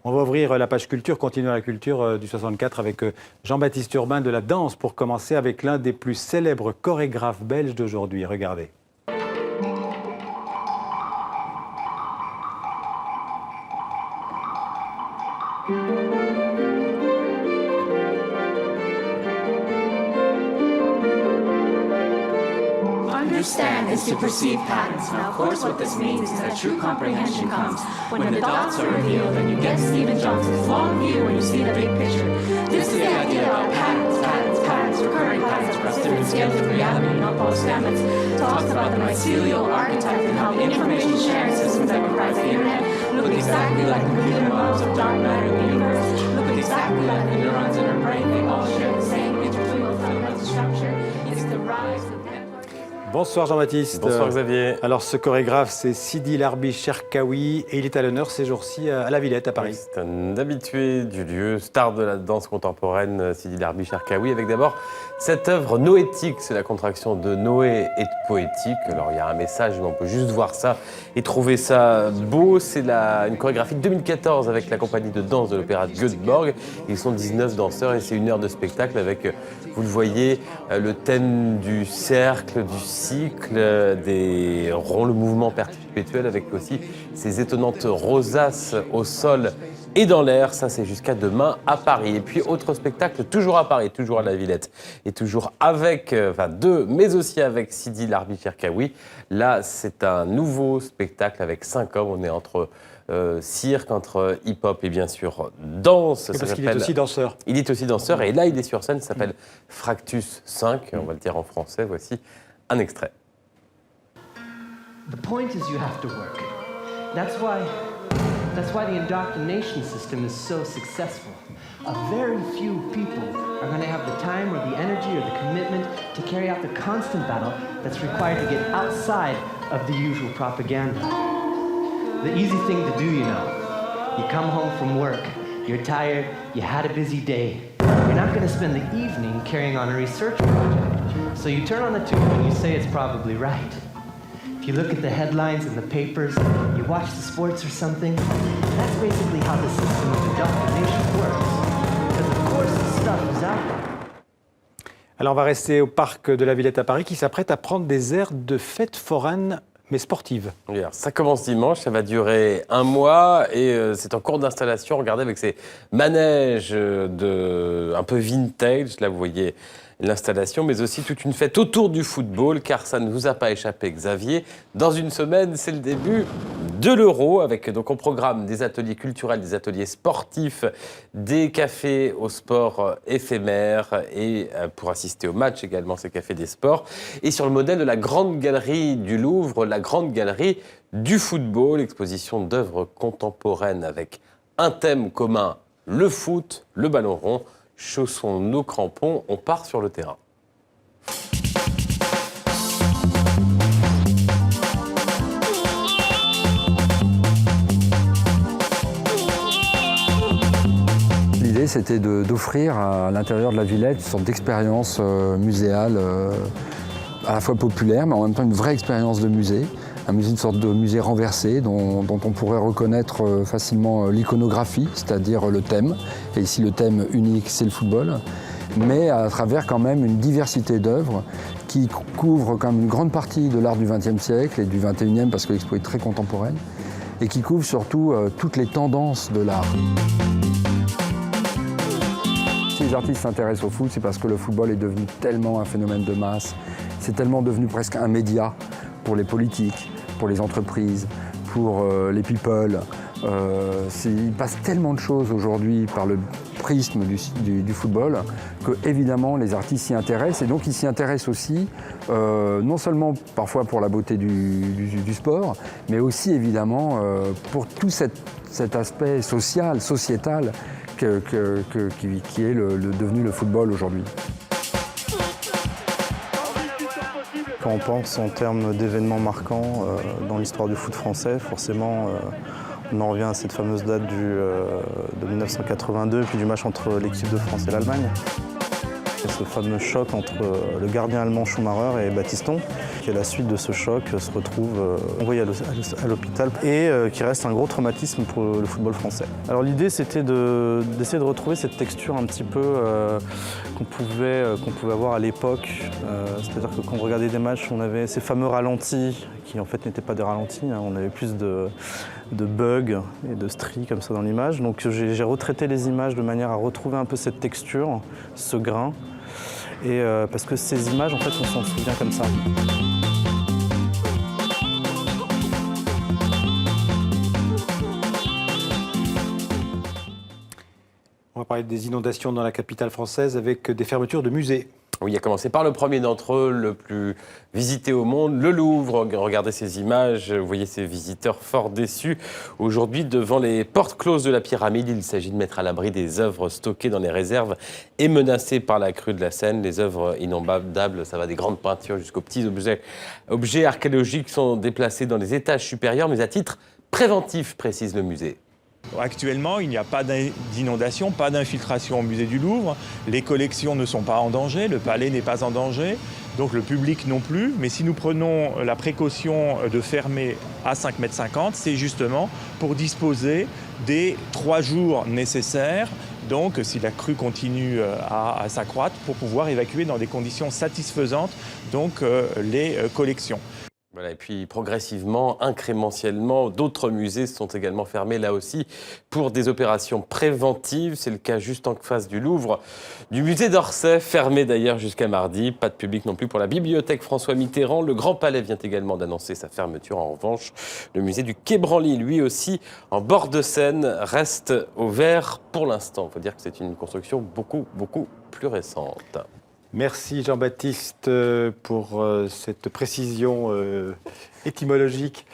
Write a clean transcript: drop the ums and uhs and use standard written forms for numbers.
On va ouvrir la page culture, continuer la culture du 64 avec Jean-Baptiste Urbain de la danse pour commencer avec l'un des plus célèbres chorégraphes belges d'aujourd'hui. Regardez. Understand is to perceive patterns. Now, of course, what this means is that true comprehension comes when the dots are revealed and you get Stephen Johnson's long view when you see the big picture. This is the idea about patterns, recurring patterns across different scales of reality. Not Paul Stamets talks about the mycelial archetype and how the information sharing systems that comprise the internet look exactly like the computer models of dark matter in the universe, look exactly like the neurons in our brain. They all share the same intertwined fundamental structure. It's the rise of Bonsoir Jean-Baptiste. Bonsoir Xavier. Alors ce chorégraphe c'est Sidi Larbi Cherkaoui et il est à l'honneur ces jours-ci à la Villette à Paris. C'est un habitué du lieu, star de la danse contemporaine, Sidi Larbi Cherkaoui, avec d'abord cette œuvre noétique, c'est la contraction de Noé et de poétique. Alors il y a un message, mais on peut juste voir ça et trouver ça beau. C'est une chorégraphie de 2014 avec la compagnie de danse de l'opéra de Göteborg. Ils sont 19 danseurs et c'est 1 heure de spectacle avec, vous le voyez, le thème du cercle, du cycle, des ronds, le mouvement perpétuel avec aussi ces étonnantes rosaces au sol et dans l'air. Ça, c'est jusqu'à demain à Paris. Et puis, autre spectacle, toujours à Paris, toujours à la Villette. Et toujours avec, mais aussi avec Sidi Larbi Cherkaoui. Là, c'est un nouveau spectacle avec 5 hommes. On est entre cirque, entre hip-hop et bien sûr danse. Et parce qu'il est aussi danseur. Il est aussi danseur. Et là, il est sur scène. Ça s'appelle Fractus 5. On va le dire en français. Voici un extrait. The point is you have to work. That's why the indoctrination system is so successful. A very few people are going to have the time or the energy or the commitment to carry out the constant battle that's required to get outside of the usual propaganda. The easy thing to do, you know. You come home from work, you're tired, you had a busy day. You're not going to spend the evening carrying on a research project. So you turn on the tube and you say it's probably right. If you look at the headlines in the papers, you watch the sports or something, that's basically how the system of indoctrination works. Because of course the stuff is out there. Alors on va rester au parc de la Villette à Paris qui s'apprête à prendre des airs de fête foraine mais sportive. Oui, alors, ça commence dimanche, ça va durer 1 mois et c'est en cours d'installation. Regardez avec ces manèges un peu vintage, là vous voyez l'installation, mais aussi toute une fête autour du football, car ça ne vous a pas échappé, Xavier. Dans une semaine, c'est le début de l'Euro, avec donc au programme des ateliers culturels, des ateliers sportifs, des cafés au sport éphémères et pour assister au match également, ces cafés des sports. Et sur le modèle de la Grande Galerie du Louvre, la Grande Galerie du football, exposition d'œuvres contemporaines avec un thème commun, le foot, le ballon rond. Chaussons nos crampons, on part sur le terrain. L'idée, c'était d'offrir à l'intérieur de la Villette une sorte d'expérience muséale à la fois populaire, mais en même temps une vraie expérience de musée. Un musée, une sorte de musée renversé dont on pourrait reconnaître facilement l'iconographie, c'est-à-dire le thème. Et ici, le thème unique, c'est le football. Mais à travers quand même une diversité d'œuvres qui couvrent quand même une grande partie de l'art du XXe siècle et du XXIe, parce que l'expo est très contemporaine, et qui couvrent surtout toutes les tendances de l'art. Si les artistes s'intéressent au foot, c'est parce que le football est devenu tellement un phénomène de masse, c'est tellement devenu presque un média pour les politiques, pour les entreprises, pour les people. Il passe tellement de choses aujourd'hui par le prisme du football que évidemment les artistes s'y intéressent et donc ils s'y intéressent aussi non seulement parfois pour la beauté du sport, mais aussi évidemment pour tout cet aspect social, sociétal qui est devenu le football aujourd'hui. Quand on pense en termes d'événements marquants dans l'histoire du foot français, forcément on en revient à cette fameuse date de 1982 et puis du match entre l'équipe de France et l'Allemagne. Ce fameux choc entre le gardien allemand Schumacher et Battiston, qui à la suite de ce choc se retrouve envoyé à l'hôpital et qui reste un gros traumatisme pour le football français. Alors l'idée c'était d'essayer de retrouver cette texture un petit peu qu'on pouvait avoir à l'époque. C'est-à-dire que quand on regardait des matchs, on avait ces fameux ralentis qui en fait n'étaient pas des ralentis, hein. On avait plus de bugs et de stries comme ça dans l'image. Donc j'ai retraité les images de manière à retrouver un peu cette texture, ce grain. Et parce que ces images, en fait, on s'en souvient comme ça. On va parler des inondations dans la capitale française avec des fermetures de musées. Oui, à commencer par le premier d'entre eux, le plus visité au monde, le Louvre. Regardez ces images, vous voyez ces visiteurs fort déçus. Aujourd'hui, devant les portes closes de la pyramide, il s'agit de mettre à l'abri des œuvres stockées dans les réserves et menacées par la crue de la Seine. Les œuvres innombrables, ça va des grandes peintures jusqu'aux petits objets archéologiques sont déplacés dans les étages supérieurs, mais à titre préventif, précise le musée. Actuellement, il n'y a pas d'inondation, pas d'infiltration au musée du Louvre. Les collections ne sont pas en danger, le palais n'est pas en danger, donc le public non plus. Mais si nous prenons la précaution de fermer à 5,50 m, c'est justement pour disposer des 3 jours nécessaires. Donc, si la crue continue à s'accroître, pour pouvoir évacuer dans des conditions satisfaisantes les collections. Voilà, et puis progressivement, incrémentiellement, d'autres musées sont également fermés là aussi pour des opérations préventives. C'est le cas juste en face du Louvre, du musée d'Orsay, fermé d'ailleurs jusqu'à mardi. Pas de public non plus pour la bibliothèque François Mitterrand. Le Grand Palais vient également d'annoncer sa fermeture. En revanche, le musée du Quai Branly, lui aussi en bord de Seine, reste ouvert pour l'instant. Il faut dire que c'est une construction beaucoup plus récente. Merci Jean-Baptiste pour cette précision étymologique.